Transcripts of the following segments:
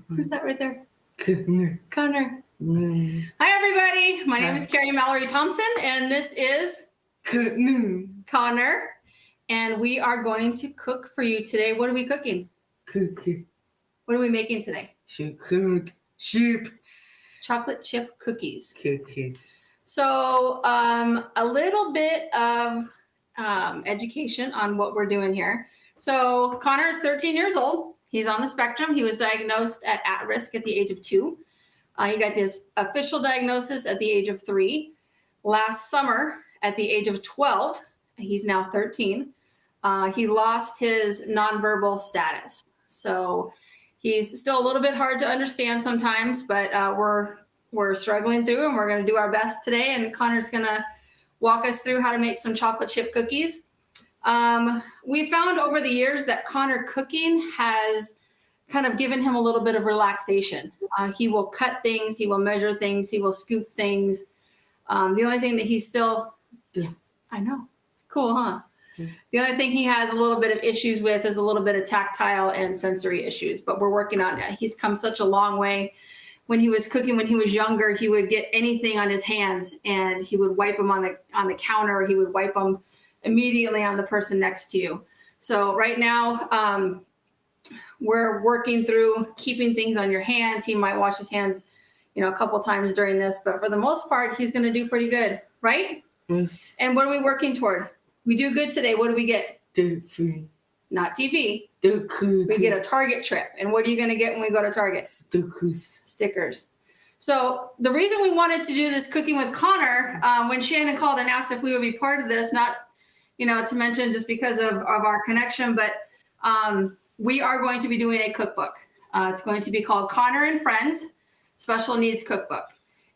Who's that right there? Conor. Conor. Hi, everybody. My name is Kerrie Mallory Thompson, and this is Conor. And we are going to cook for you today. What are we cooking? Cookie. What are we making today? Chocolate chips. Chocolate chip cookies. Cookies. So a little bit of education on what we're doing here. So Conor is 13 years old. He's on the spectrum. He was diagnosed at risk at the age of 2. He got his official diagnosis at the age of 3. Last summer, at the age of 12, he's now 13. He lost his nonverbal status. So he's still a little bit hard to understand sometimes, but we're struggling through, and we're going to do our best today. And Conor's going to walk us through how to make some chocolate chip cookies. We found over the years that Conor cooking has kind of given him a little bit of relaxation. He will cut things, he will measure things, he will scoop things. The only thing that he's still, I know, cool, huh? The only thing he has a little bit of issues with is a little bit of tactile and sensory issues, but we're working on that. He's come such a long way. When he was cooking, when he was younger, he would get anything on his hands and he would wipe them on the counter, or he would wipe them immediately on the person next to you. So right now, we're working through keeping things on your hands. He might wash his hands, a couple times during this, but for the most part, he's going to do pretty good, right? Yes. And what are we working toward? We do good today. What do we get? TV. Not TV. We We get a Target trip. And what are you going to get when we go to Target? Stickers. So the reason we wanted to do this cooking with Conor, when Shannon called and asked if we would be part of this, not, to mention just because of our connection, but we are going to be doing a cookbook. It's going to be called Conor and Friends Special Needs Cookbook.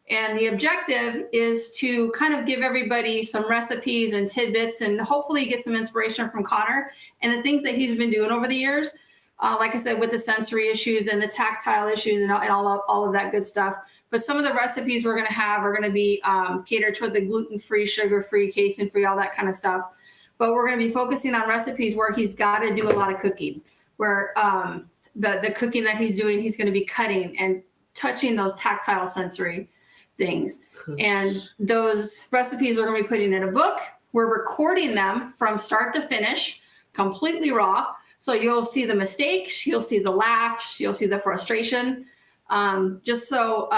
And the objective is to kind of give everybody some recipes and tidbits and hopefully get some inspiration from Conor and the things that he's been doing over the years. Like I said, with the sensory issues and the tactile issues and all of that good stuff. But some of the recipes we're going to have are going to be catered toward the gluten-free, sugar-free, casein-free, all that kind of stuff. But we're going to be focusing on recipes where he's got to do a lot of cooking, where the cooking that he's doing, he's going to be cutting and touching those tactile sensory things. And those recipes we're going to be putting in a book. We're recording them from start to finish, completely raw. So you'll see the mistakes, you'll see the laughs, you'll see the frustration. Just so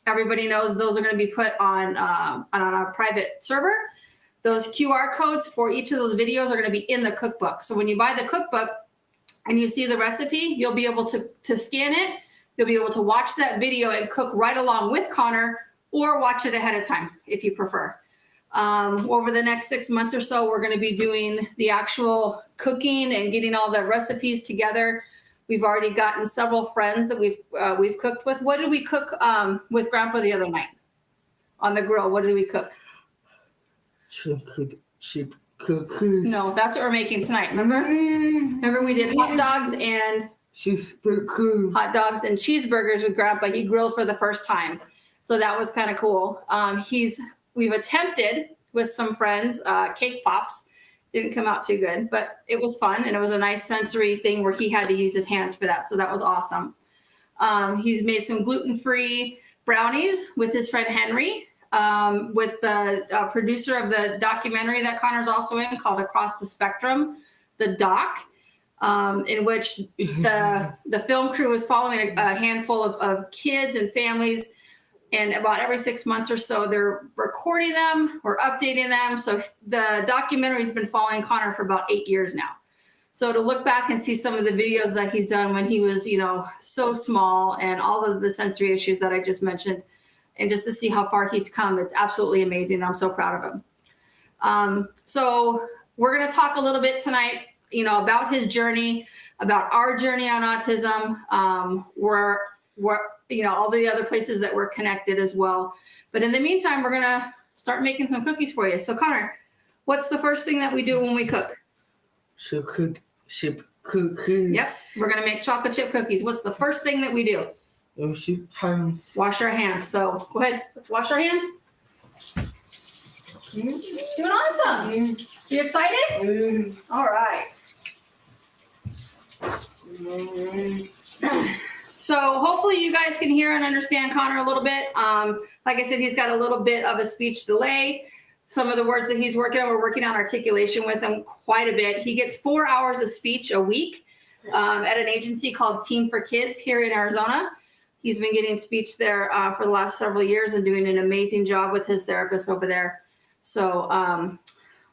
everybody knows, those are going to be put on our private server. Those QR codes for each of those videos are going to be in the cookbook. So when you buy the cookbook and you see the recipe, you'll be able to scan it. You'll be able to watch that video and cook right along with Conor, or watch it ahead of time if you prefer. Over the next 6 months or so, we're going to be doing the actual cooking and getting all the recipes together. We've already gotten several friends that we've cooked with. What did we cook with Grandpa the other night on the grill? What did we cook? Chocolate chip cookies. No, that's what we're making tonight. Remember we did hot dogs and cheeseburgers with Grandpa. He grilled for the first time. So that was kind of cool. We've attempted with some friends, cake pops. Didn't come out too good, but it was fun. And it was a nice sensory thing where he had to use his hands for that. So that was awesome. He's made some gluten-free brownies with his friend Henry, with the producer of the documentary that Conor's also in called Across the Spectrum, the doc, in which the film crew was following a handful of kids and families. And about every 6 months or so, they're recording them or updating them. So the documentary has been following Conor for about 8 years now. So to look back and see some of the videos that he's done when he was, so small, and all of the sensory issues that I just mentioned, and just to see how far he's come, it's absolutely amazing. I'm so proud of him. So we're going to talk a little bit tonight, about his journey, about our journey on autism. We're all the other places that we're connected as well. But in the meantime, we're going to start making some cookies for you. So Conor, what's the first thing that we do when we cook? Chocolate chip cookies. Yep. We're going to make chocolate chip cookies. What's the first thing that we do? Wash your hands. Wash our hands. So go ahead. Let's wash our hands. Doing awesome. You excited? All right. So hopefully you guys can hear and understand Conor a little bit. Like I said, he's got a little bit of a speech delay. Some of the words that he's working on, we're working on articulation with him quite a bit. He gets 4 hours of speech a week at an agency called Team for Kids here in Arizona. He's been getting speech there for the last several years and doing an amazing job with his therapist over there. So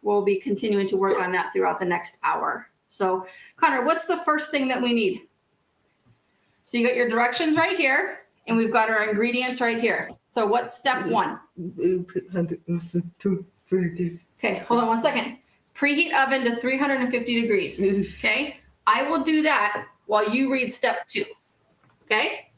we'll be continuing to work on that throughout the next hour. So Conor, what's the first thing that we need? So you got your directions right here, and we've got our ingredients right here. So what's step 1? Okay, hold on 1 second. Preheat oven to 350 degrees. Okay, I will do that while you read step 2. Okay?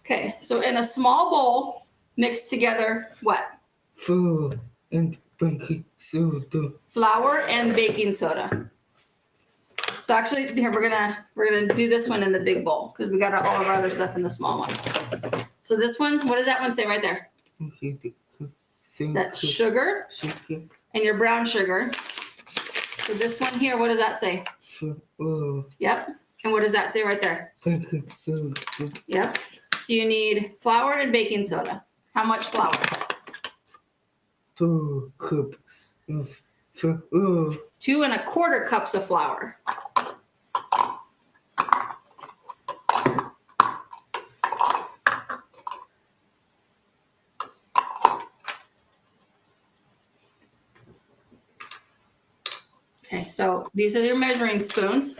Okay, so in a small bowl, mix together what? Flour and baking soda. Flour and baking soda. So actually, here we're gonna do this one in the big bowl because we got all of our other stuff in the small one. So this one, what does that one say right there? That's sugar and your brown sugar. So this one here, what does that say? Yep. And what does that say right there? Baking soda. Yep. So you need flour and baking soda. How much flour? 2 cups of flour. 2 1/4 cups of flour. Okay, so these are your measuring spoons.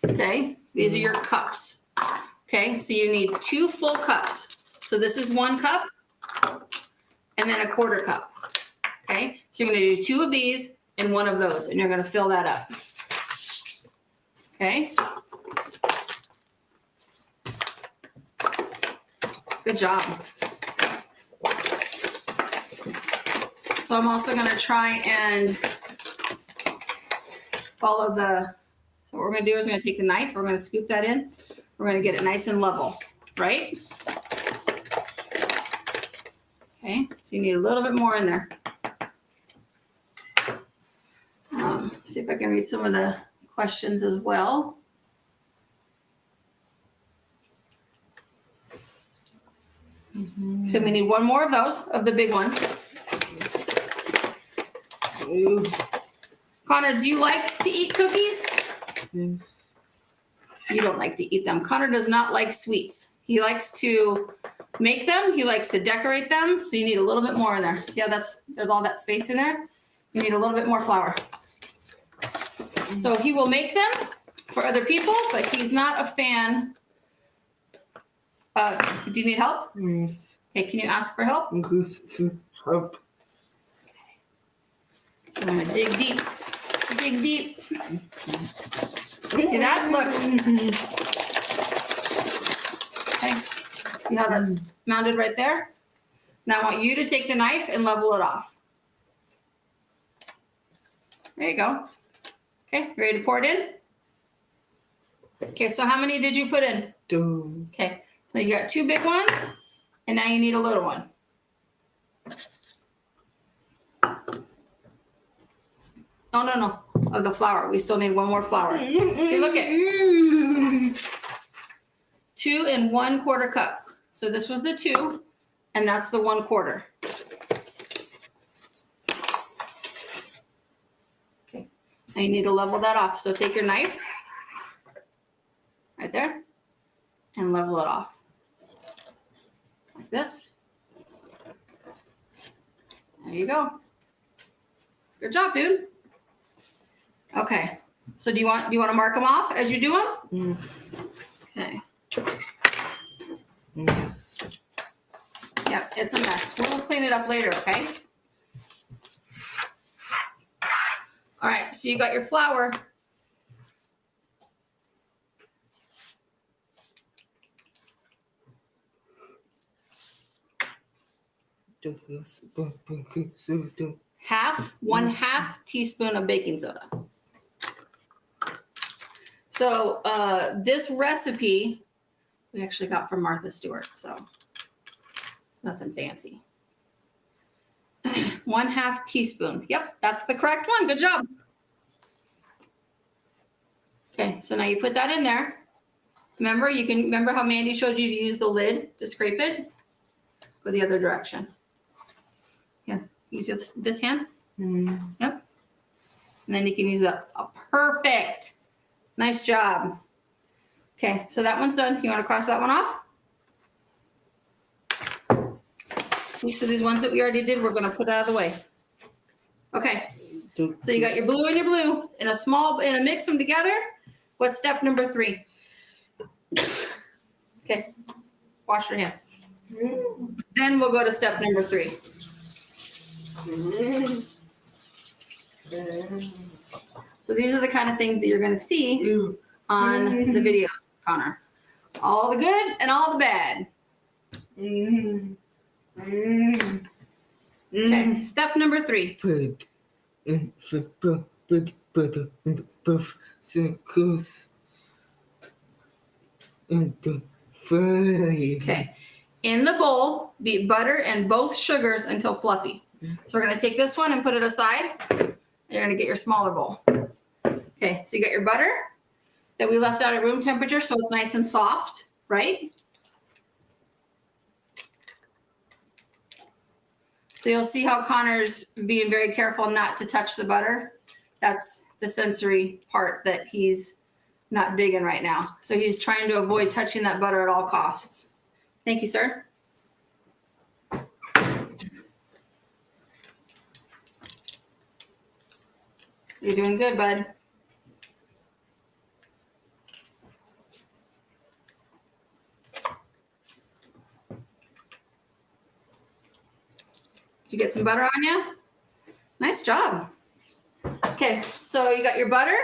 Okay, these are your cups. Okay, so you need 2 full cups. So this is 1 cup and then 1/4 cup. Okay, so you're gonna do 2 of these and 1 of those, and you're gonna fill that up. Okay. Good job. So I'm also gonna try and follow so what we're gonna do is we're gonna take the knife, we're gonna scoop that in, we're gonna get it nice and level, right? Okay, so you need a little bit more in there. See if I can read some of the questions as well. So we need 1 more of those, of the big ones. Conor, do you like to eat cookies? Yes. You don't like to eat them. Conor does not like sweets. He likes to make them. He likes to decorate them. So you need a little bit more in there. See how there's all that space in there? You need a little bit more flour. So he will make them for other people, but he's not a fan. Do you need help? Yes. Okay, can you ask for help? Yes, for help. So I'm gonna dig deep. Dig deep. See that? Look. Okay. See how that's mounted right there? Now I want you to take the knife and level it off. There you go. Okay, ready to pour it in? Okay, so how many did you put in? 2. Okay, so you got 2 big ones, and now you need a little one. No, of the flour. We still need 1 more flour. See, look at 2 and 1/4 cup. So this was the 2, and that's the 1/4. Okay, now you need to level that off. So take your knife right there and level it off like this. There you go. Good job, dude. Okay, so do you want to mark them off as you do them? Okay. Yes. Yep, it's a mess. We'll clean it up later, okay? All right, so you got your flour. One half teaspoon of baking soda. So this recipe we actually got from Martha Stewart, so it's nothing fancy. 1/2 teaspoon. Yep, that's the correct one. Good job. Okay, so now you put that in there. Remember how Mandy showed you to use the lid to scrape it? Go the other direction. Yeah, use this hand. Mm. Yep. And then you can use perfect. Nice job. Okay, so that one's done. You want to cross that one off? So these ones that we already did, we're going to put out of the way. Okay, so you got your blue and your blue in a mix them together. What's step number 3? Okay, wash your hands. Then we'll go to step number 3. So these are the kind of things that you're going to see on the videos, Connor. All the good and all the bad. Okay, step number 3. Put in both circles into 5. Okay, in the bowl, beat butter and both sugars until fluffy. So we're going to take this one and put it aside. You're going to get your smaller bowl. Okay, so you got your butter that we left out at room temperature so it's nice and soft, right? So you'll see how Connor's being very careful not to touch the butter. That's the sensory part that he's not digging right now. So he's trying to avoid touching that butter at all costs. Thank you, sir. You're doing good, bud. You get some butter on you? Nice job. Okay, so you got your butter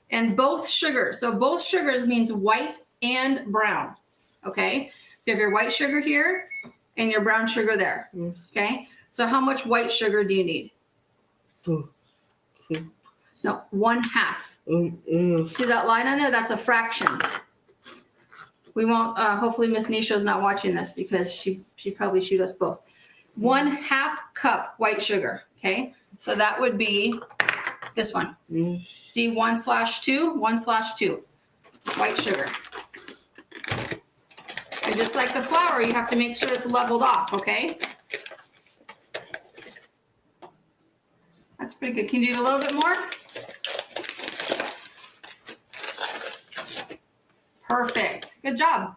and both sugars. So both sugars means white and brown. Okay, so you have your white sugar here and your brown sugar there. Okay, so how much white sugar do you need? 2. No, 1/2. See that line on there? That's a fraction. We won't, hopefully Miss Nisha's not watching this because she'd probably shoot us both. 1/2 cup white sugar, okay? So that would be this one. See 1/2, 1/2, white sugar. And just like the flour, you have to make sure it's leveled off, okay? That's pretty good. Can you do a little bit more? Perfect. Good job.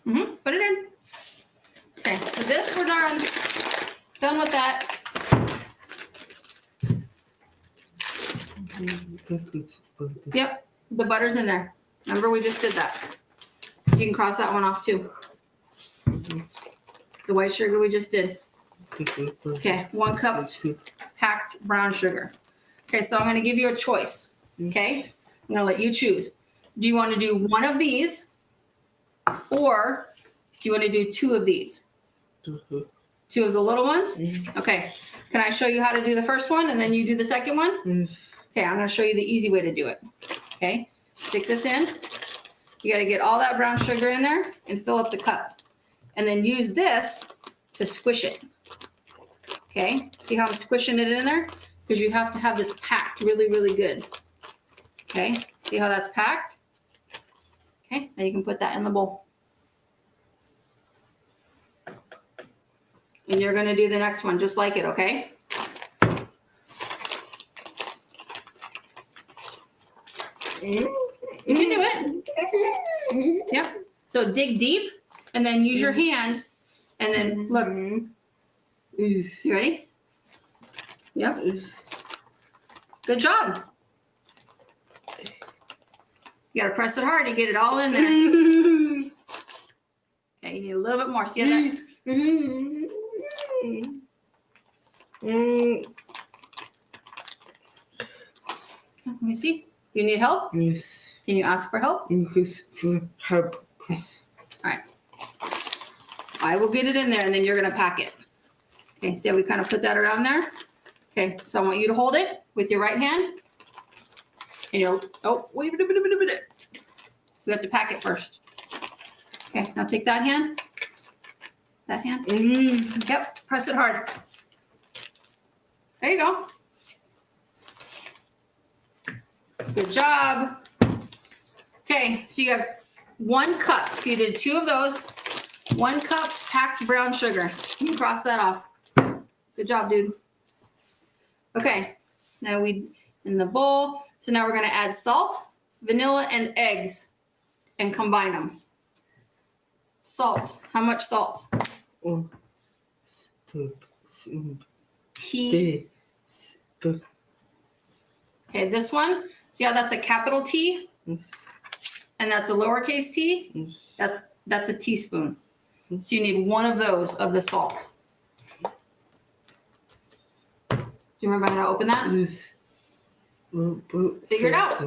Put it in. Okay, so this we're done with that. Yep, the butter's in there. Remember we just did that. You can cross that one off too. The white sugar we just did. Okay, 1 cup packed brown sugar. Okay, so I'm going to give you a choice. Okay, I'm going to let you choose. Do you want to do one of these or do you want to do 2 of these? 2 of the little ones? Okay, can I show you how to do the first one and then you do the second one? Yes. Okay, I'm going to show you the easy way to do it. Okay, stick this in. You got to get all that brown sugar in there and fill up the cup. And then use this to squish it. Okay, see how I'm squishing it in there? Because you have to have this packed really, really good. Okay, see how that's packed? Okay, then you can put that in the bowl. And you're gonna do the next one just like it, okay? You can do it. Yep. So dig deep and then use your hand and then look. You ready? Yep. Good job. You gotta press it hard to get it all in there. Okay, you need a little bit more. See that? Let me see. You need help? Yes. Can you ask for help? Because for help, please. All right. I will get it in there and then you're gonna pack it. Okay, see how we kind of put that around there? Okay, so I want you to hold it with your right hand. And you'll, oh, wait a minute. We have to pack it first. Okay, now take that hand. That hand. Yep, press it hard. There you go. Good job. Okay, so you have 1 cup. So you did 2 of those. 1 cup packed brown sugar. You can cross that off. Good job, dude. Okay, now we in the bowl. So now we're gonna add salt, vanilla, and eggs and combine them. Salt. How much salt? 1 teaspoon. Teaspoon. Okay, this one. See how that's a capital T Yes. and that's a lowercase t? Yes. That's a teaspoon. So you need 1 of those of the salt. Do you remember how to open that? Yes. Figure it out.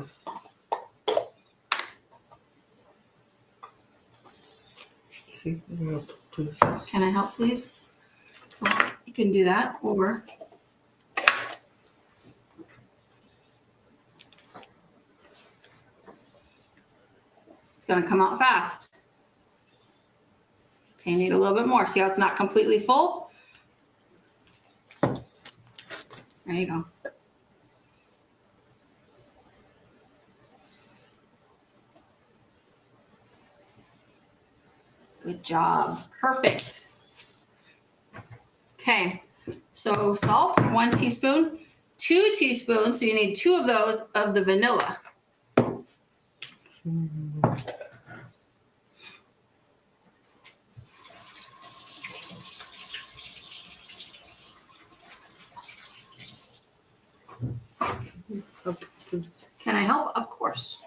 Can I help, please? Well, you can do that, or it's going to come out fast. Okay, you need a little bit more. See how it's not completely full? There you go. Good job. Perfect. Okay, so salt, 1 teaspoon, 2 teaspoons, so you need 2 of those of the vanilla. Can I help? Of course.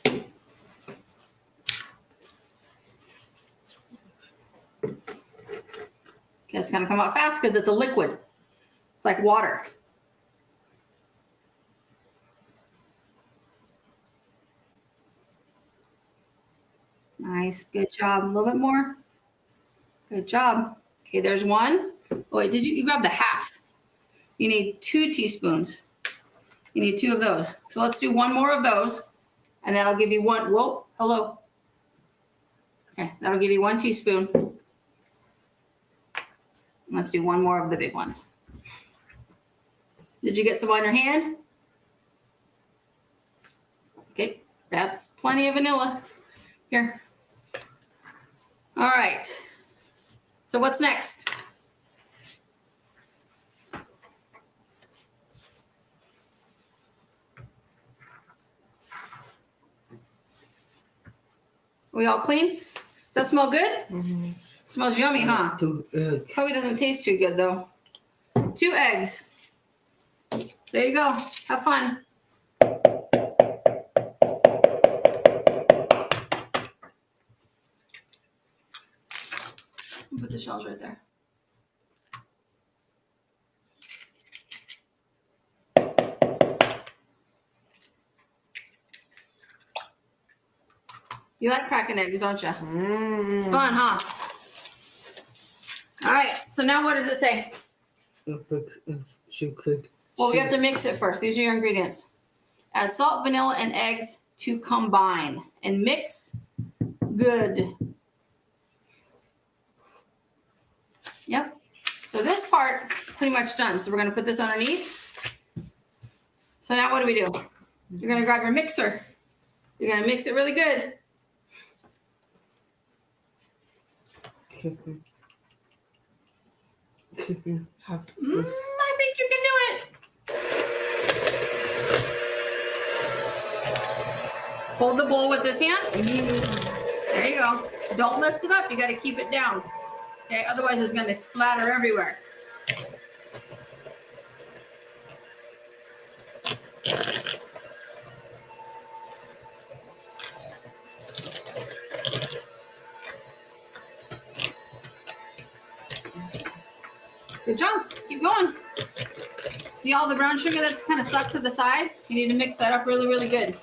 Okay, it's going to come out fast because it's a liquid. It's like water. Nice. Good job. A little bit more. Good job. Okay, there's 1. Oh, wait, you grab the half. You need 2 teaspoons. You need 2 of those. So let's do 1 more of those, and that'll give you 1. Whoa, hello. Okay, that'll give you 1 teaspoon. Let's do 1 more of the big ones. Did you get some on your hand? Okay, that's plenty of vanilla. Here. All right. So what's next? We all clean? Does that smell good? Mm-hmm. Smells yummy, huh? 2 eggs. Probably doesn't taste too good though. 2 eggs. There you go. Have fun. Put the shells right there. You like cracking eggs, don't you? It's fun, huh? All right, so now what does it say? A bag of chocolate. Well, we have to mix it first. These are your ingredients. Add salt, vanilla, and eggs to combine and mix good. Yep. So this part pretty much done. So we're going to put this underneath. So now what do? You're going to grab your mixer. You're going to mix it really good. I think you can do it. Hold the bowl with this hand. There you go. Don't lift it up. You got to keep it down. Okay, otherwise it's going to splatter everywhere. Good job. Keep going. See all the brown sugar that's kind of stuck to the sides? You need to mix that up really, really good.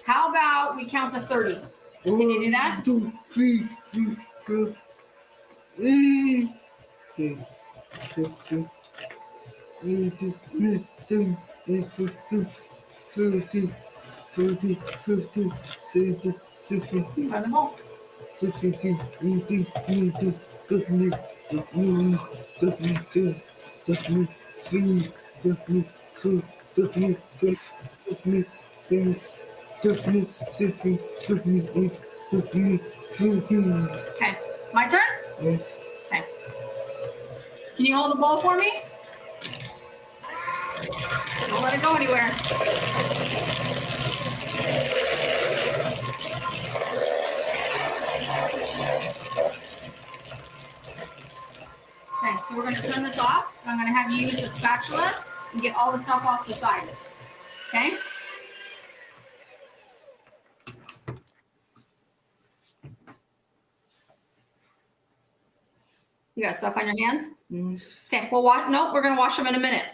How about we count to 30? Can you do that? 2, 3, 4, 5, 6, 7, 8, 9, 10, 11, 12, 13, 14, 15, 16, 17, By the bowl. Okay, my turn? Yes. Okay. Can you hold the bowl for me? Don't let it go anywhere. Okay, so we're going to turn this off. I'm going to have you use the spatula and get all the stuff off the side. Okay? You got stuff on your hands? Yes. Okay, well, no, we're going to wash them in a minute.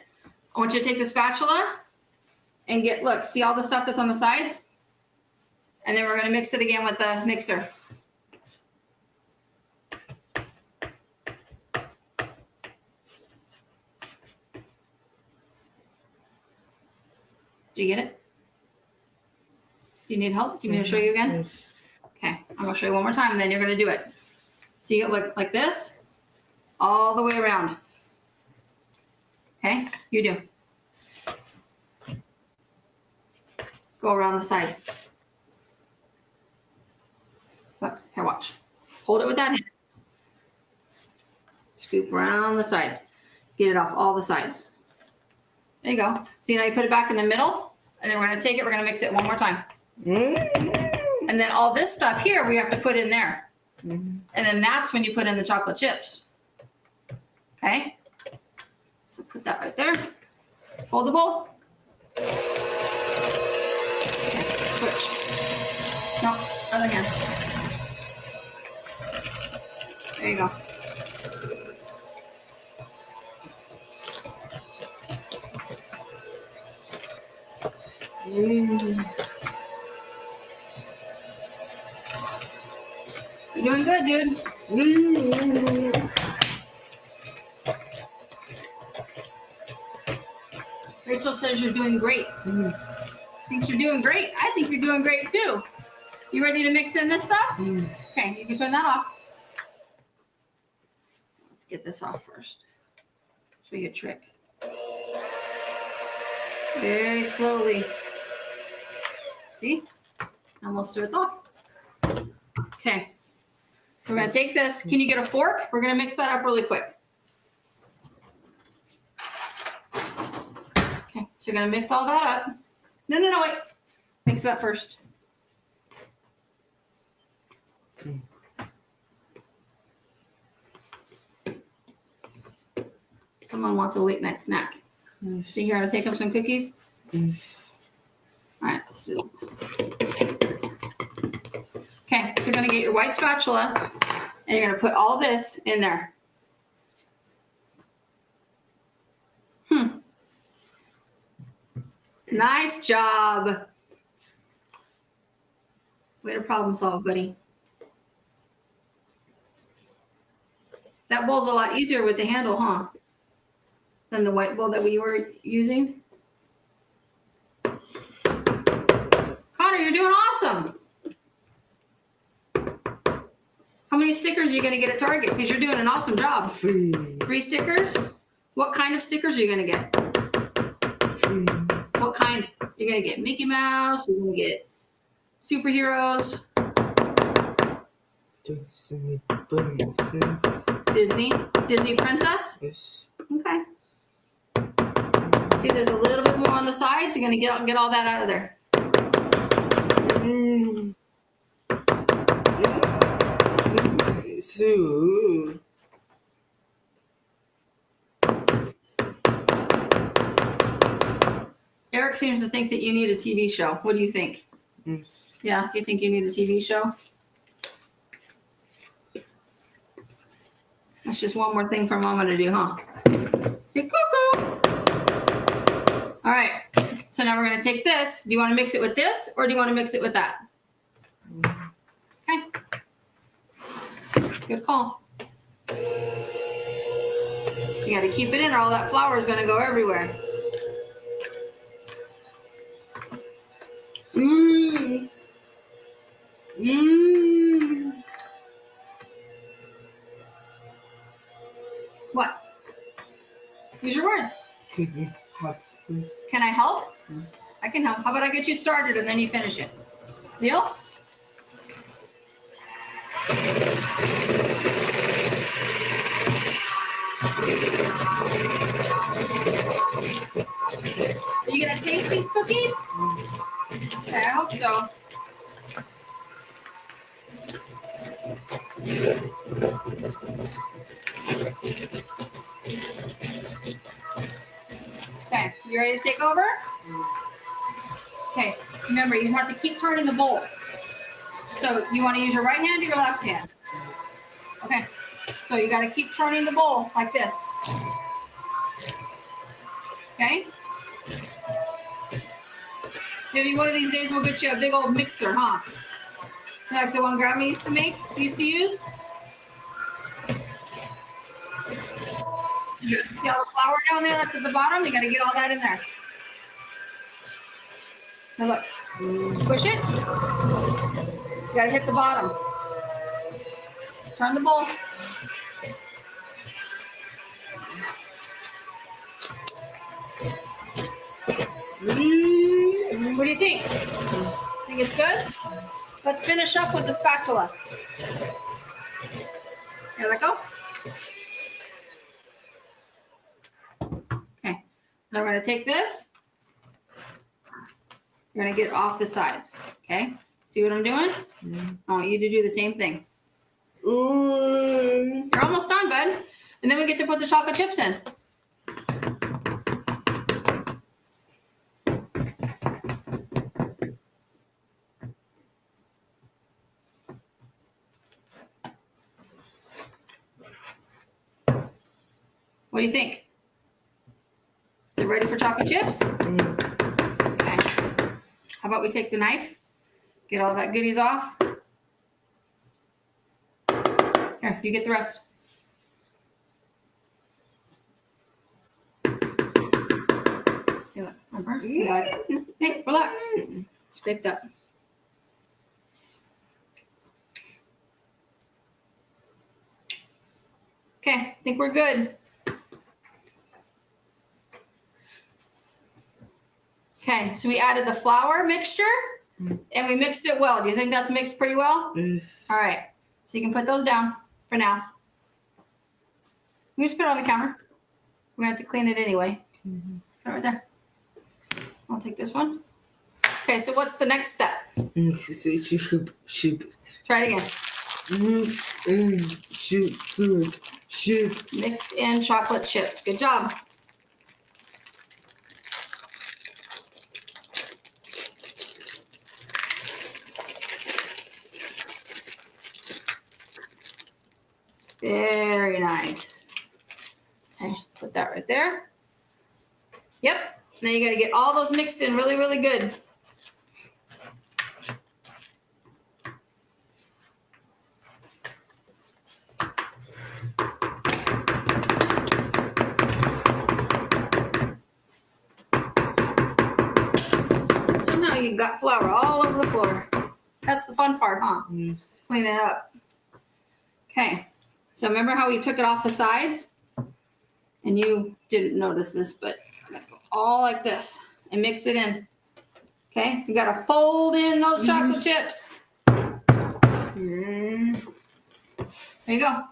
I want you to take the spatula and look, see all the stuff that's on the sides? And then we're going to mix it again with the mixer. Do you get it? Do you need help? Do you need me to show you again? Yes. Okay, I'm going to show you one more time and then you're going to do it. See it look like this? All the way around. Okay, you do. Go around the sides. Look, here, watch. Hold it with that hand. Scoop around the sides. Get it off all the sides. There you go. See, now you put it back in the middle, and then we're going to take it, we're going to mix it one more time. And then all this stuff here, we have to put in there. And then that's when you put in the chocolate chips. Okay? So put that right there. Hold the bowl. Okay, switch. No, other hand. There you go. You're doing good, dude. Rachel says you're doing great. Thinks you're doing great. I think you're doing great too. You ready to mix in this stuff? Okay, you can turn that off. Let's get this off first. Show you a trick. Very slowly. See? Now most of it's off. Okay. So we're going to take this. Can you get a fork? We're going to mix that up really quick. Okay. So you're going to mix all that up. No, wait. Mix that first. Someone wants a late night snack. Think you're going to take up some cookies? Yes. All right, let's do this. Okay, so you're going to get your white spatula and you're going to put all this in there. Nice job. Way to problem solve, buddy. That bowl's a lot easier with the handle, huh? Than the white bowl that we were using. Conor, you're doing awesome. How many stickers are you going to get at Target? Because you're doing an awesome job. 3. 3 stickers? What kind of stickers are you going to get? 3. What kind? You're going to get Mickey Mouse. You're going to get superheroes. Disney princess. Disney princess? Yes. Okay. See, there's a little bit more on the sides. You're going to get all that out of there. So. Eric seems to think that you need a TV show. What do you think? Yes. Yeah, you think you need a TV show? That's just one more thing for Mama to do, huh? Say cuckoo. All right. So now we're going to take this. Do you want to mix it with this or do you want to mix it with that? Okay. Good call. You got to keep it in or all that flour is going to go everywhere. What? Use your words. Could you help us? Can I help? Mm. I can help. How about I get you started and then you finish it? Deal? Are you gonna taste these cookies? Okay, I hope so. Okay, you ready to take over? Okay, remember you have to keep turning the bowl. So you want to use your right hand or your left hand? Okay, so you got to keep turning the bowl like this. Okay? Maybe one of these days we'll get you a big old mixer, huh? Like the one Grandma used to use? You see all the flour down there that's at the bottom? You got to get all that in there. Now look, push it. You got to hit the bottom. Turn the bowl. What do you think? Think it's good? Let's finish up with the spatula. Here we go. Okay. Now we're going to take this. You're going to get off the sides. Okay. See what I'm doing? I want you to do the same thing. You're almost done, bud. And then we get to put the chocolate chips in. What do you think? Is it ready for chocolate chips? Okay. How about we take the knife, get all that goodies off. Here, you get the rest. See, look, remember? Hey, relax. Scrape that. Okay, I think we're good. Okay, so we added the flour mixture and we mixed it well. Do you think that's mixed pretty well? Yes. All right, so you can put those down for now. You just put it on the counter. We're gonna have to clean it anyway. Put it right there. I'll take this one. Okay, so what's the next step? Try it again. Mix in chocolate chips. Good job. Very nice. Okay, put that right there. Yep. Now you got to get all those mixed in really, really good. Somehow you got flour all over the floor. That's the fun part, huh? Yes. Clean it up. Okay. So remember how we took it off the sides? And you didn't notice this, but all like this and mix it in. Okay, you gotta fold in those chocolate chips. There you go.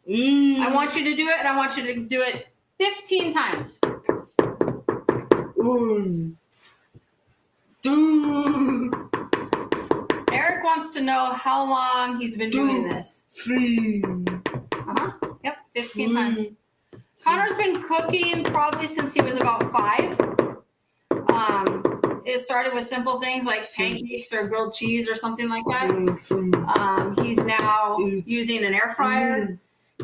I want you to do it, and I want you to do it 15 times. 1, 2, Eric wants to know how long he's been doing this. 3. Yep, 15 times. Conor's been cooking probably since he was about 5. It started with simple things like pancakes or grilled cheese or something like that. He's now using an air fryer.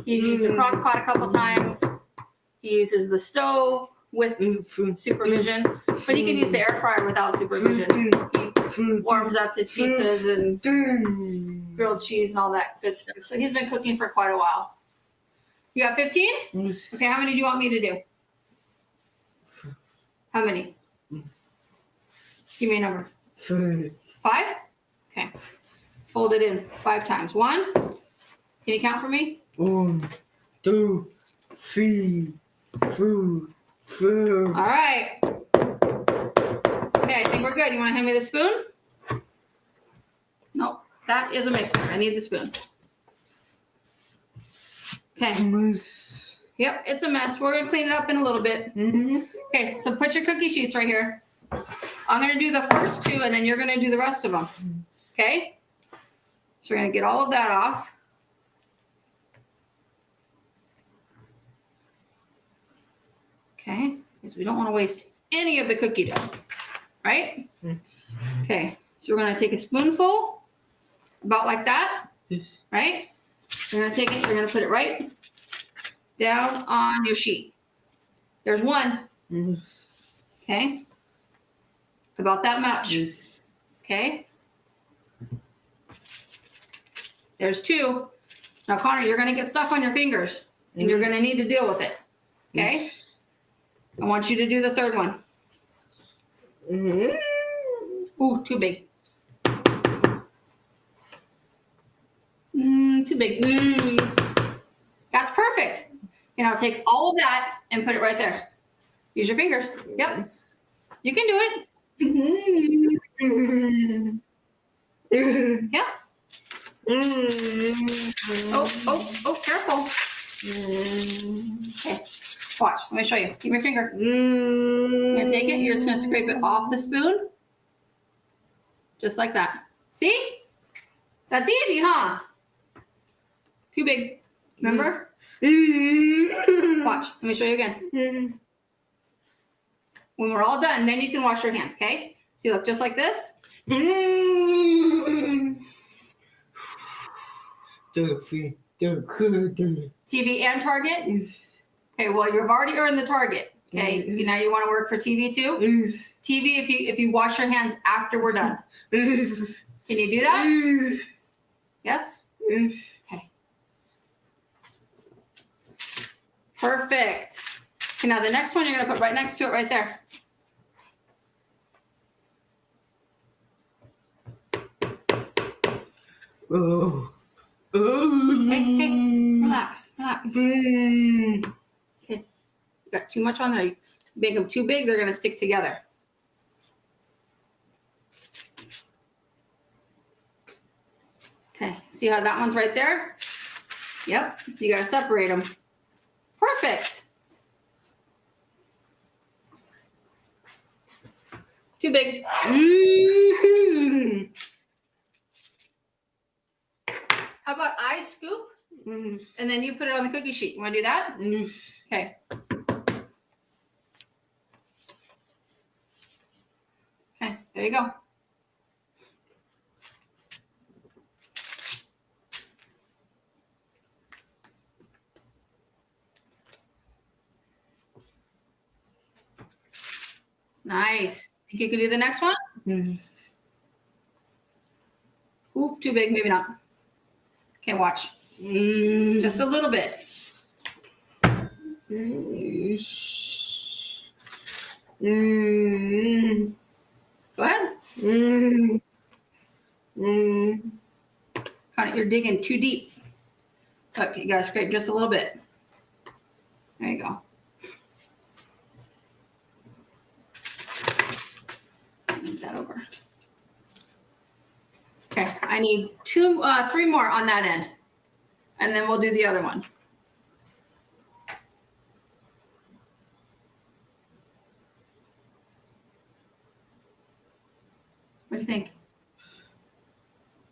He's used a crock pot a couple times. He uses the stove with supervision, but he can use the air fryer without supervision. He warms up his pizzas and grilled cheese and all that good stuff. So he's been cooking for quite a while. You got 15? Okay, how many do you want me to do? How many? Give me a number. 5? Okay. Fold it in 5 times. 1. Can you count for me? 1, 2, Food. All right. Okay, I think we're good. You want to hand me the spoon? Nope, that is a mixer. I need the spoon. Okay. Mousse. Yep, it's a mess. We're going to clean it up in a little bit. Okay, so put your cookie sheets right here. I'm going to do the first two, and then you're going to do the rest of them. Okay? So we're going to get all of that off. Okay, because we don't want to waste any of the cookie dough, right? Okay, so we're going to take a spoonful, about like that, Yes. right? You're going to take it, you're going to put it right down on your sheet. There's one, Yes. okay? About that much, Yes. okay? There's two. Now, Connor, you're going to get stuff on your fingers, and you're going to need to deal with it, okay? Yes. I want you to do the third one. Ooh, too big. Too big. That's perfect. You know, take all of that and put it right there. Use your fingers. Yep. You can do it. Yeah. Oh, careful. Okay. Watch. Let me show you. Keep your finger. You're gonna take it. You're just gonna scrape it off the spoon. Just like that. See? That's easy, huh? Too big. Remember? Watch. Let me show you again. When we're all done, then you can wash your hands, okay? See, look, just like this. TV and Target? Okay, well, you've already earned the Target. Okay, now you want to work for TV too? TV, if you wash your hands after we're done. Can you do that? Yes? Okay. Perfect. Okay, now the next one you're going to put right next to it right there. Hey, relax. Okay, you got too much on there. You make them too big, they're going to stick together. Okay, see how that one's right there? Yep, you got to separate them. Perfect. Too big. How about I scoop and then you put it on the cookie sheet? You want to do that? Okay. Okay, there you go. Nice. Think you can do the next one? Oop, too big, maybe not. Okay, watch. Just a little bit. Go ahead. Conor, you're digging too deep. Look, you gotta scrape just a little bit. There you go. Move that over. Okay, I need three more on that end, and then we'll do the other one. What do you think?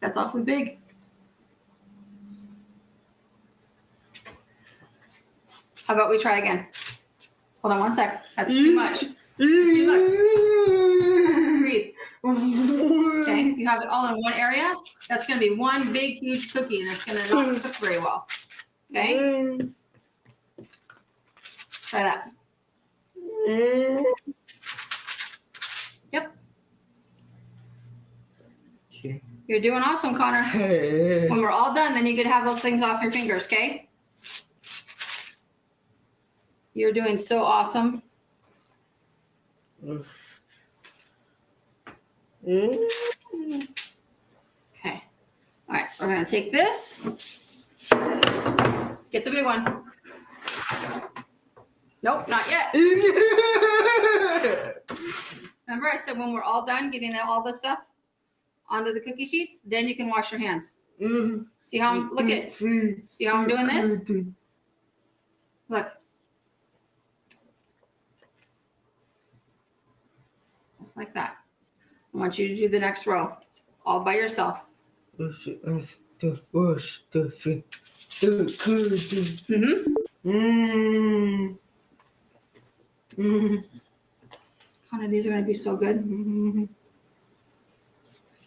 That's awfully big. How about we try again? Hold on one sec. That's too much. Too much. Breathe. Okay, you have it all in one area. That's going to be one big, huge cookie, and it's going to not cook very well. Okay? Try that. Yep. Okay. You're doing awesome, Conor. When we're all done, then you can have those things off your fingers, okay? You're doing so awesome. Okay. All right, we're going to take this. Get the big one. Nope, not yet. Remember I said when we're all done getting all the stuff onto the cookie sheets, then you can wash your hands. See how I'm, look at, see how I'm doing this? Look. Just like that. I want you to do the next row all by yourself. Mm-hmm. Conor, these are going to be so good.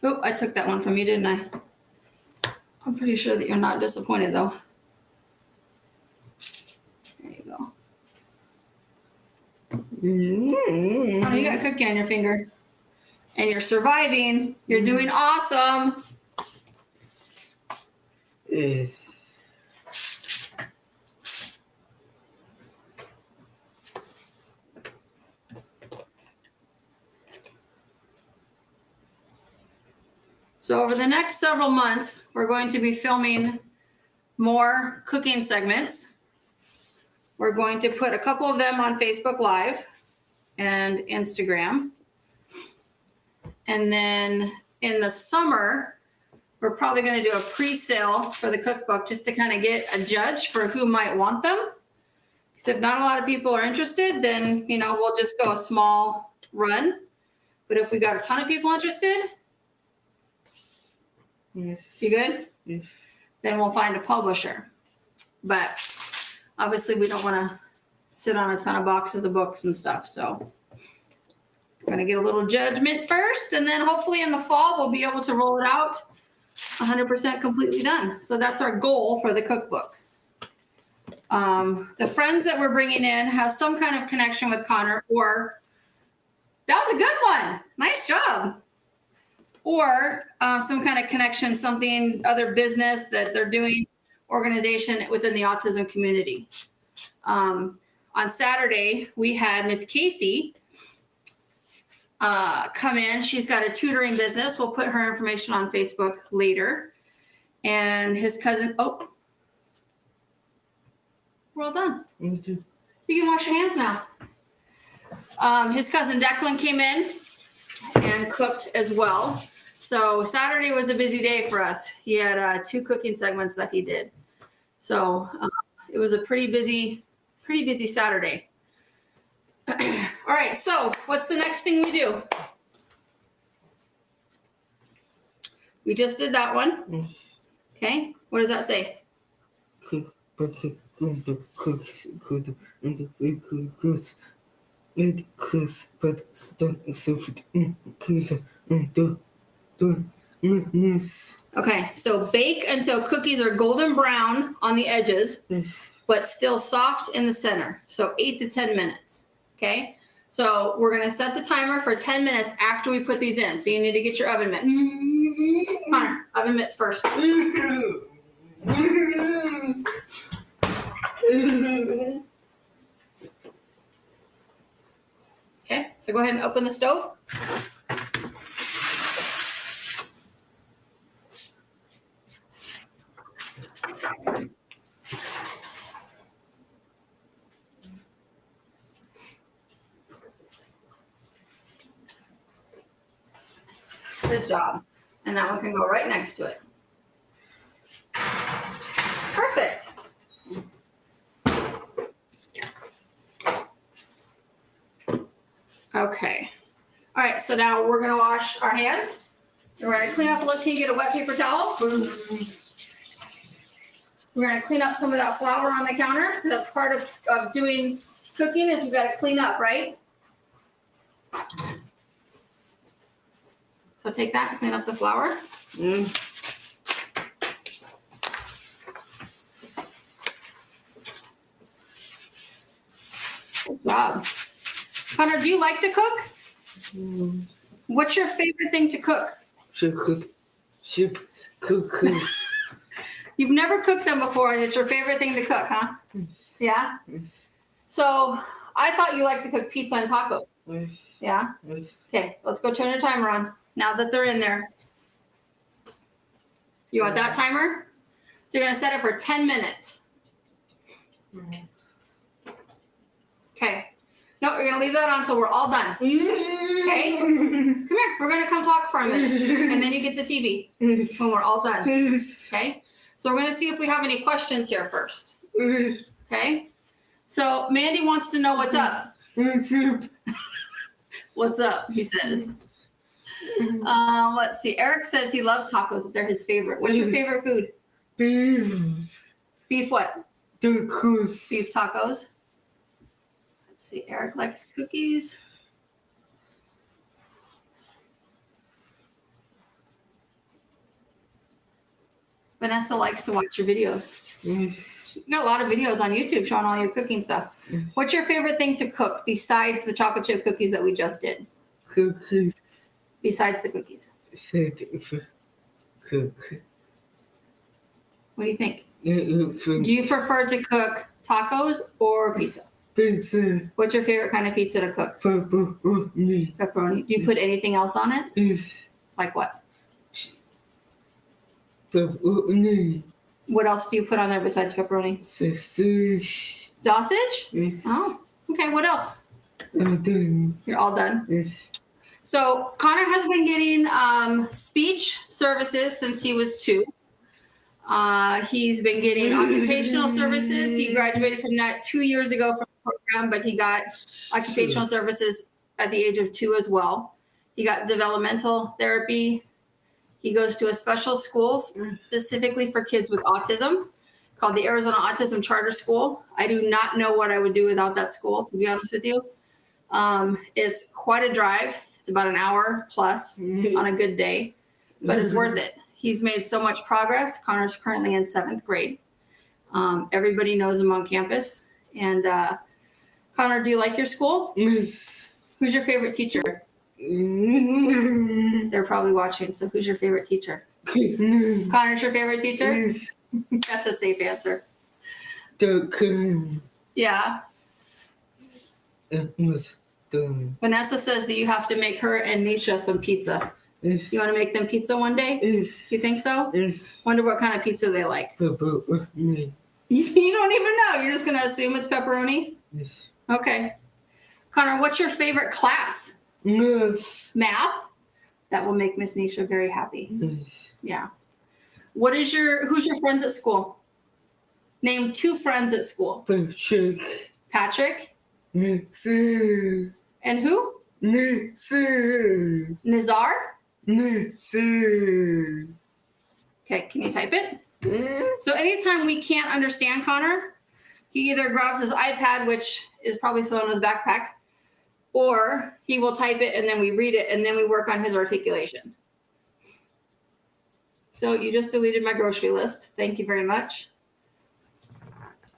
Oh, I took that one from you, didn't I? I'm pretty sure that you're not disappointed, though. There you go. Oh, you got a cookie on your finger. And you're surviving. You're doing awesome. Yes. So over the next several months, we're going to be filming more cooking segments. We're going to put a couple of them on Facebook Live and Instagram. And then in the summer, we're probably going to do a pre-sale for the cookbook just to kind of get a judge for who might want them. Because if not a lot of people are interested, then, you know, we'll just go a small run. But if we got a ton of people interested, Yes. you good? Yes. Then we'll find a publisher. But obviously we don't want to sit on a ton of boxes of books and stuff. So we're going to get a little judgment first, and then hopefully in the fall we'll be able to roll it out 100% completely done. So that's our goal for the cookbook. The friends that we're bringing in have some kind of connection with Conor, or that was a good one. Nice job. Or some kind of connection, something, other business that they're doing, organization within the autism community. On Saturday, we had Miss Casey come in. She's got a tutoring business. We'll put her information on Facebook later. And his cousin, oh, we're all done. Me too. You can wash your hands now. His cousin Declan came in and cooked as well. So Saturday was a busy day for us. He had 2 cooking segments that he did. So it was a pretty busy Saturday. All right, so what's the next thing we do? We just did that one. Yes. Okay, what does that say? Cook, but cooks good and the cooks. It cooks, but stuff soft good and do nice. Okay, so bake until cookies are golden brown on the edges, Yes. but still soft in the center. So 8 to 10 minutes. Okay, so we're gonna set the timer for 10 minutes after we put these in. So you need to get your oven mitts. Conor, oven mitts first. Okay, so go ahead and open the stove. Good job. And that one can go right next to it. Perfect. Okay. All right, so now we're gonna wash our hands. And we're gonna clean up. Look, can you get a wet paper towel? We're gonna clean up some of that flour on the counter. That's part of doing cooking, is you've got to clean up, right? So take that and clean up the flour. Good job. Conor, do you like to cook? What's your favorite thing to cook? Chips, cookies. You've never cooked them before, and it's your favorite thing to cook, huh? Yeah? Yes. So I thought you liked to cook pizza and tacos. Yes. Yeah? Yes. Okay, let's go turn the timer on now that they're in there. You want that timer? So you're going to set it for 10 minutes. Okay. No, you're going to leave that on until we're all done. Okay? Come here. We're going to come talk for a minute. And then you get the TV when we're all done. Okay? So we're going to see if we have any questions here first. Okay? So Mandy wants to know what's up. What's up, he says. Let's see. Eric says he loves tacos. They're his favorite. What's your favorite food? Beef. Beef what? Tacos. Beef tacos. Let's see. Eric likes cookies. Vanessa likes to watch your videos. You got a lot of videos on YouTube showing all your cooking stuff. What's your favorite thing to cook besides the chocolate chip cookies that we just did? Cookies. Besides the cookies. Cook. What do you think? Do you prefer to cook tacos or pizza? Pizza. What's your favorite kind of pizza to cook? Pepperoni. Pepperoni. Do you put anything else on it? Yes. Like what? Pepperoni. What else do you put on there besides pepperoni? Sausage. Sausage? Yes. Oh, okay. What else? All done. You're all done. Yes. So Conor has been getting speech services since he was 2. He's been getting occupational services. He graduated from that 2 years ago from the program, but he got occupational services at the age of 2 as well. He got developmental therapy. He goes to a special school specifically for kids with autism called the Arizona Autism Charter School. I do not know what I would do without that school, to be honest with you. It's quite a drive. It's about an hour plus on a good day, but it's worth it. He's made so much progress. Conor's currently in 7th grade. Everybody knows him on campus. And Conor, do you like your school? Yes. Who's your favorite teacher? They're probably watching. So who's your favorite teacher? Conor's your favorite teacher? Yes. That's a safe answer. Done. Yeah. Almost done. Vanessa says that you have to make her and Nisha some pizza. Yes. You want to make them pizza one day? Yes. You think so? Yes. Wonder what kind of pizza they like. Pepperoni. You don't even know. You're just going to assume it's pepperoni? Yes. Okay. Conor, what's your favorite class? Math. Math? That will make Miss Nisha very happy. Yes. Yeah. Who's your friends at school? Name 2 friends at school. Patrick. Patrick? Nixon. And who? Nixon. Nizar? Nixon. Okay, can you type it? So anytime we can't understand Conor, he either grabs his iPad, which is probably still in his backpack, or he will type it and then we read it and then we work on his articulation. So you just deleted my grocery list. Thank you very much.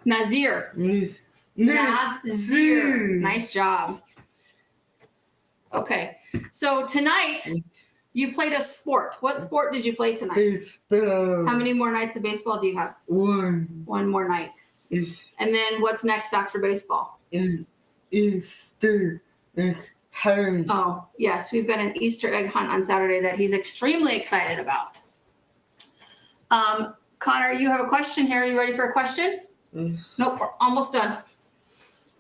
Nazir. Yes. Nazir. Nice job. Okay. So tonight you played a sport. What sport did you play tonight? Baseball. How many more nights of baseball do you have? 1. One more night. Yes. And then what's next after baseball? And Easter egg hunt. Oh, yes. We've got an Easter egg hunt on Saturday that he's extremely excited about. Conor, you have a question here. Are you ready for a question? Yes. Nope, we're almost done.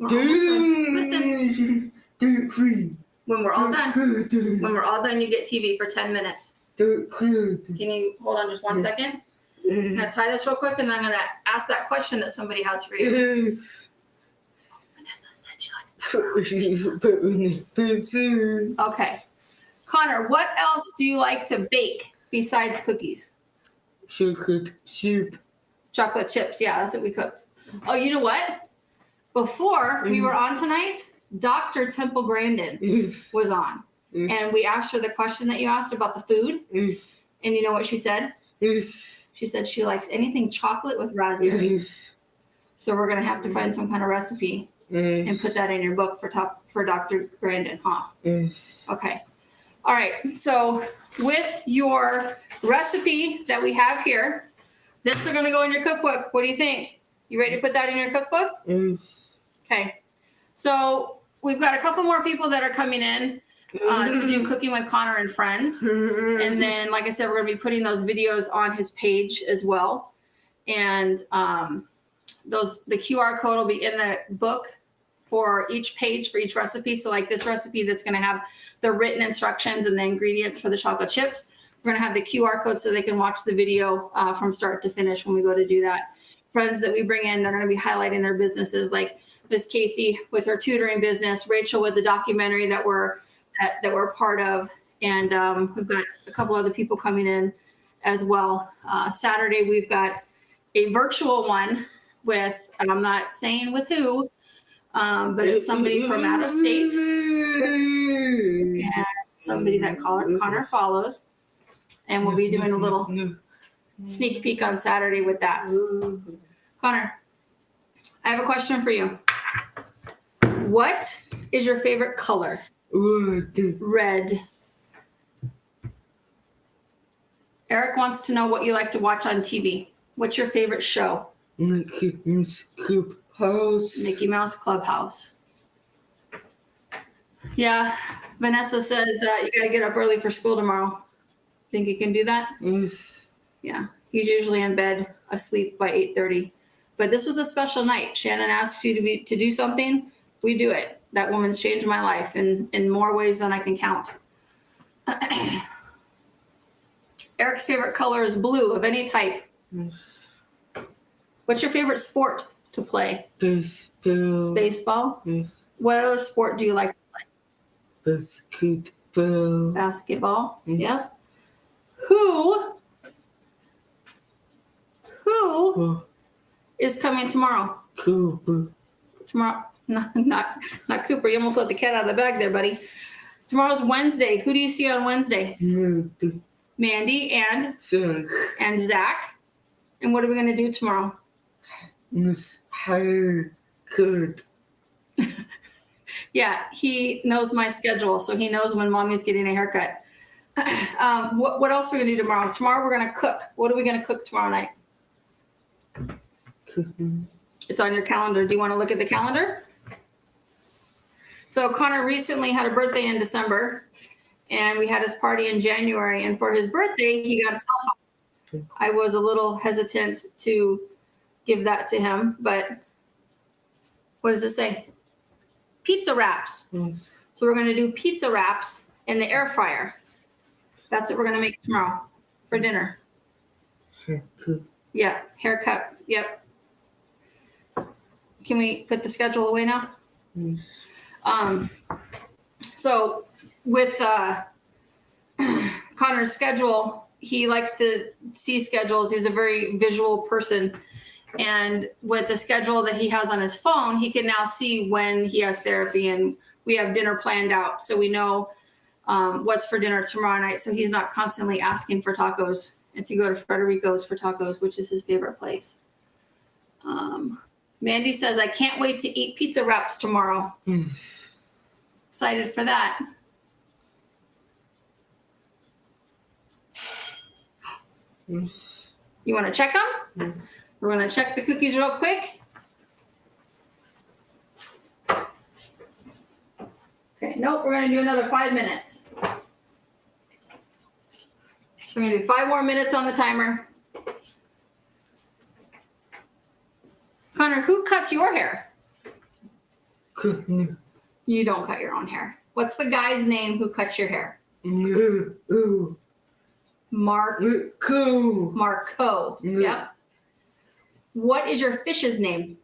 We're almost done. Listen, when we're all done, you get TV for 10 minutes. Can you hold on just 1 second? I'm going to tie this real quick, and then I'm going to ask that question that somebody has for you. Yes. Vanessa said she likes pepperoni. Okay. Conor, what else do you like to bake besides cookies? Chocolate chip. Chocolate chips. Yeah, that's what we cooked. Oh, you know what? Before we were on tonight, Dr. Temple Grandin was on. Yes. And we asked her the question that you asked about the food. Yes. And you know what she said? Yes. She said she likes anything chocolate with raspberry. Yes. So we're going to have to find some kind of recipe and put that in your book for Dr. Grandin, huh? Yes. Okay. All right. So with your recipe that we have here, this is going to go in your cookbook. What do you think? You ready to put that in your cookbook? Yes. Okay. So we've got a couple more people that are coming in to do Cooking with Conor and Friends. And then, like I said, we're going to be putting those videos on his page as well. And the QR code will be in the book for each page for each recipe. So like this recipe that's going to have the written instructions and the ingredients for the chocolate chips. We're going to have the QR code so they can watch the video from start to finish when we go to do that. Friends that we bring in, they're going to be highlighting their businesses, like Miss Casey with her tutoring business, Rachel with the documentary that we're part of, and we've got a couple other people coming in as well. Saturday we've got a virtual one with, and I'm not saying with who, but it's somebody from out of state, and somebody that Conor follows, and we'll be doing a little sneak peek on Saturday with that. Conor, I have a question for you. What is your favorite color? Red. Eric wants to know what you like to watch on TV. What's your favorite show? Mickey Mouse Clubhouse. Mickey Mouse Clubhouse. Yeah. Vanessa says you got to get up early for school tomorrow. Think you can do that? Yes. Yeah. He's usually in bed asleep by 8:30. But this was a special night. Shannon asked you to do something. We do it. That woman's changed my life in more ways than I can count. Eric's favorite color is blue of any type. Yes. What's your favorite sport to play? Baseball. Baseball? Yes. What other sport do you like to play? Basketball. Basketball? Yes. Yep. Who Oh, is coming tomorrow? Cooper. Tomorrow? Not Cooper. You almost let the cat out of the bag there, buddy. Tomorrow's Wednesday. Who do you see on Wednesday? Mandy and Zach. And what are we going to do tomorrow? Miss haircut. Yeah, he knows my schedule, so he knows when mommy's getting a haircut. What else are we going to do tomorrow? Tomorrow we're going to cook. What are we going to cook tomorrow night? Cooking. It's on your calendar. Do you want to look at the calendar? So Conor recently had a birthday in December, and we had his party in January. And for his birthday, he got a cell phone. I was a little hesitant to give that to him, but what does it say? Pizza wraps. Yes. So we're going to do pizza wraps in the air fryer. That's what we're going to make tomorrow for dinner. Haircut. Yeah, haircut. Yep. Can we put the schedule away now? Yes. So with Conor's schedule, he likes to see schedules. He's a very visual person. And with the schedule that he has on his phone, he can now see when he has therapy, and we have dinner planned out. So we know what's for dinner tomorrow night. So he's not constantly asking for tacos and to go to Frederico's for tacos, which is his favorite place. Mandy says, I can't wait to eat pizza wraps tomorrow. Yes. Excited for that. Yes. You want to check them? Yes. We're going to check the cookies real quick. Okay, nope, we're going to do another 5 minutes. So we're going to do 5 more minutes on the timer. Conor, who cuts your hair? Conor. You don't cut your own hair. What's the guy's name who cuts your hair? Marco. Yep. What is your fish's name?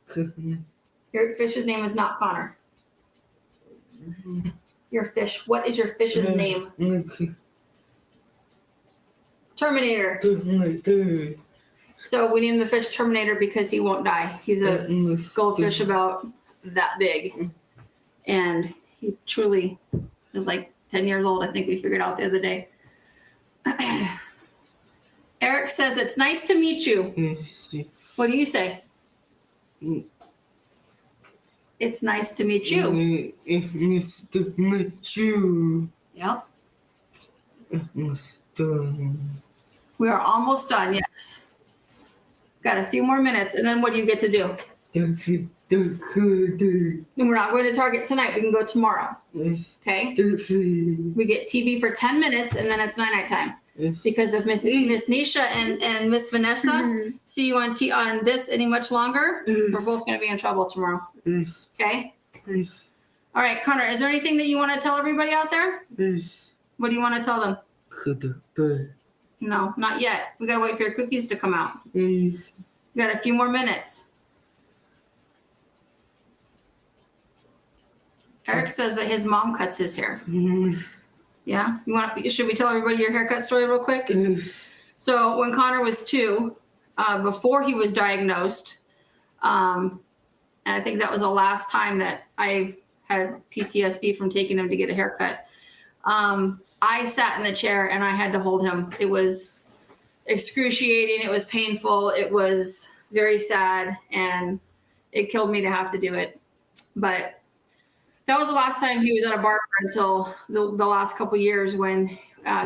Conor. Your fish's name is not Conor. Your fish. What is your fish's name? Terminator. So we named the fish Terminator because he won't die. He's a goldfish about that big. And he truly is like 10 years old. I think we figured out the other day. Eric says, it's nice to meet you. Yes. What do you say? It's nice to meet you. Nice to meet you. Yep. Almost done. We are almost done, yes. Got a few more minutes, and then what do you get to do? Don't feel good. And we're not going to Target tonight. We can go tomorrow. Yes. Okay? Don't feel. We get TV for 10 minutes, and then it's night time. Yes. because if Miss Nisha and Miss Vanessa see you on this any much longer, we're both going to be in trouble tomorrow. Yes. Okay? Yes. All right, Conor, is there anything that you want to tell everybody out there? Yes. What do you want to tell them? Goodbye. No, not yet. We got to wait for your cookies to come out. Yes. We got a few more minutes. Eric says that his mom cuts his hair. Yes. Yeah? Should we tell everybody your haircut story real quick? Yes. So when Conor was 2, before he was diagnosed, and I think that was the last time that I had PTSD from taking him to get a haircut. I sat in the chair and I had to hold him. It was excruciating. It was painful. It was very sad, and it killed me to have to do it. But that was the last time he was at a barber until the last couple years when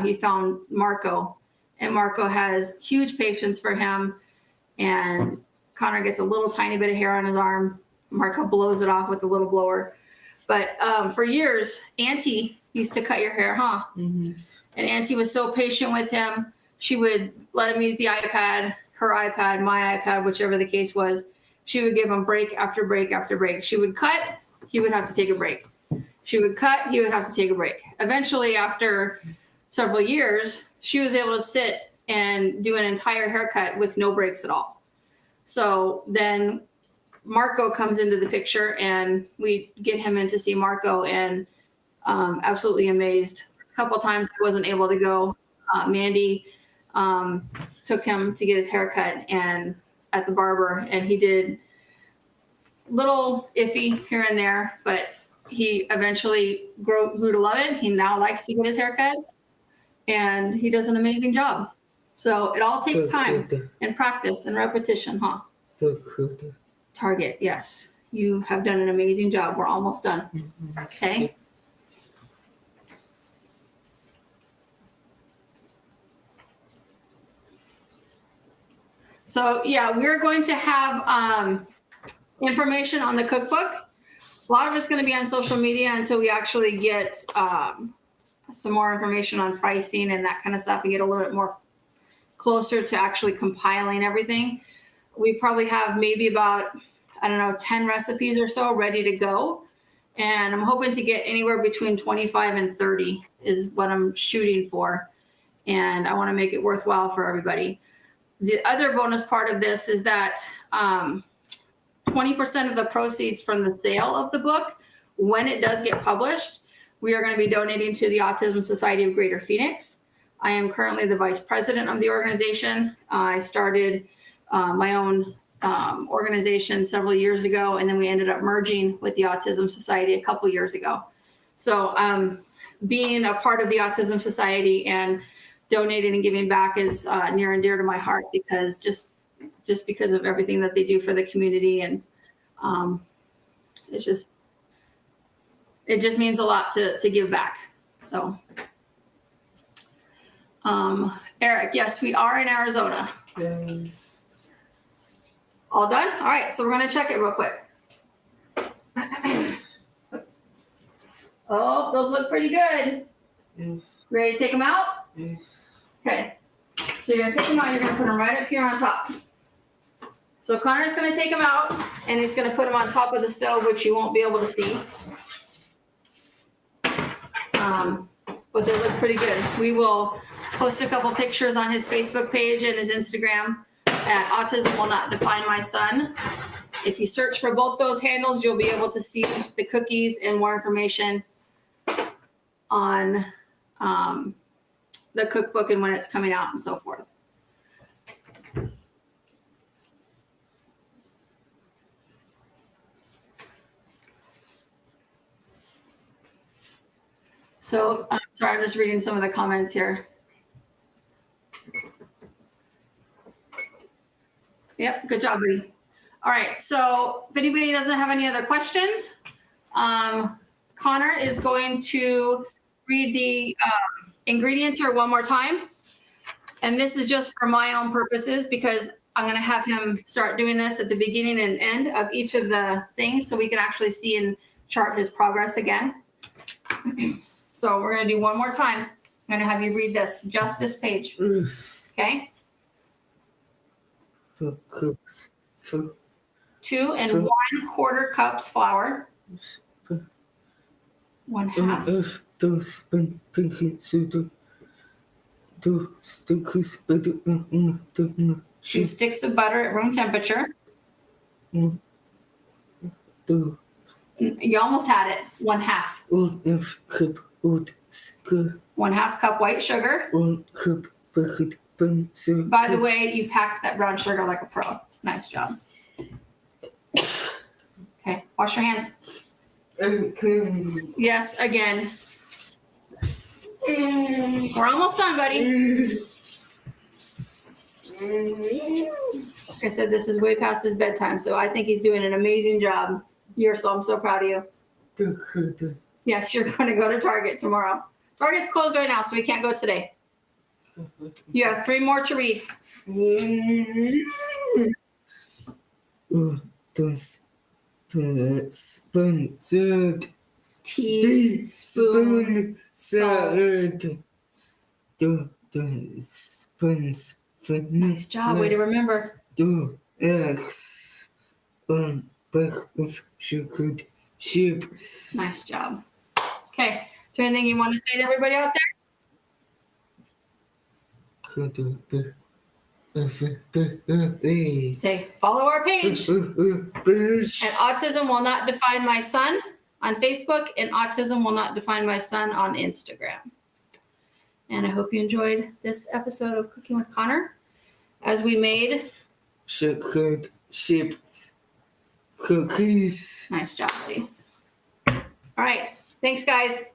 he found Marco. And Marco has huge patience for him. And Conor gets a little tiny bit of hair on his arm. Marco blows it off with a little blower. But for years, Auntie used to cut your hair, huh? Mm-hmm. And Auntie was so patient with him. She would let him use the iPad, her iPad, my iPad, whichever the case was. She would give him break after break after break. She would cut, he would have to take a break. She would cut, he would have to take a break. Eventually, after several years, she was able to sit and do an entire haircut with no breaks at all. So then Marco comes into the picture, and we get him in to see Marco, and absolutely amazed. A couple of times I wasn't able to go. Mandy took him to get his haircut and at the barber, and he did little iffy here and there, but he eventually grew to love it. He now likes to get his haircut, and he does an amazing job. So it all takes time and practice and repetition, huh? Target, yes. You have done an amazing job. We're almost done. Okay. So yeah, we're going to have information on the cookbook. A lot of it's going to be on social media until we actually get some more information on pricing and that kind of stuff and get a little bit more closer to actually compiling everything. We probably have maybe about, 10 recipes or so ready to go. And I'm hoping to get anywhere between 25 and 30 is what I'm shooting for. And I want to make it worthwhile for everybody. The other bonus part of this is that 20% of the proceeds from the sale of the book, when it does get published, we are going to be donating to the Autism Society of Greater Phoenix. I am currently the vice president of the organization. I started my own organization several years ago, and then we ended up merging with the Autism Society a couple years ago. So being a part of the Autism Society and donating and giving back is near and dear to my heart, because just because of everything that they do for the community, and it just means a lot to give back. So Eric, yes, we are in Arizona. All done? All right, so we're going to check it real quick. Oh, those look pretty good. Yes. Ready to take them out? Yes. Okay. So you're going to take them out. You're going to put them right up here on top. So Conor's going to take them out, and he's going to put them on top of the stove, which you won't be able to see. But they look pretty good. We will post a couple pictures on his Facebook page and his Instagram at Autism Will Not Define My Son. If you search for both those handles, you'll be able to see the cookies and more information on the cookbook and when it's coming out and so forth. So I'm sorry, I'm just reading some of the comments here. Yep, good job, buddy. All right, so if anybody doesn't have any other questions, Conor is going to read the ingredients here one more time. And this is just for my own purposes, because I'm going to have him start doing this at the beginning and end of each of the things so we can actually see and chart his progress again. So we're going to do one more time. I'm going to have you read this, just this page. Okay? 2 cups. 2 1/4 cups flour. 1/2. Of 2 spoon baking soda. 2 sticks butter. 2 sticks of butter at room temperature. 2 You almost had it. 1/2. 1/2 cup oat sugar. 1/2 cup white sugar. 1 cup packet brown sugar. By the way, you packed that brown sugar like a pro. Nice job. Okay, wash your hands. Yes, again. We're almost done, buddy. Like I said, this is way past his bedtime, so I think he's doing an amazing job. I'm so proud of you. Yes, you're going to go to Target tomorrow. Target's closed right now, so we can't go today. You have 3 more to read. Teaspoon salt. Teaspoon salt. 2 spoons. Nice job. Way to remember. 2 eggs. 1 bag of sugar chips. Nice job. Okay. Is there anything you want to say to everybody out there? Say, follow our page. And autism will not define my son on Facebook, and autism will not define my son on Instagram. And I hope you enjoyed this episode of Cooking with Conor as we made chocolate chips cookies. Nice job, buddy. All right. Thanks, guys.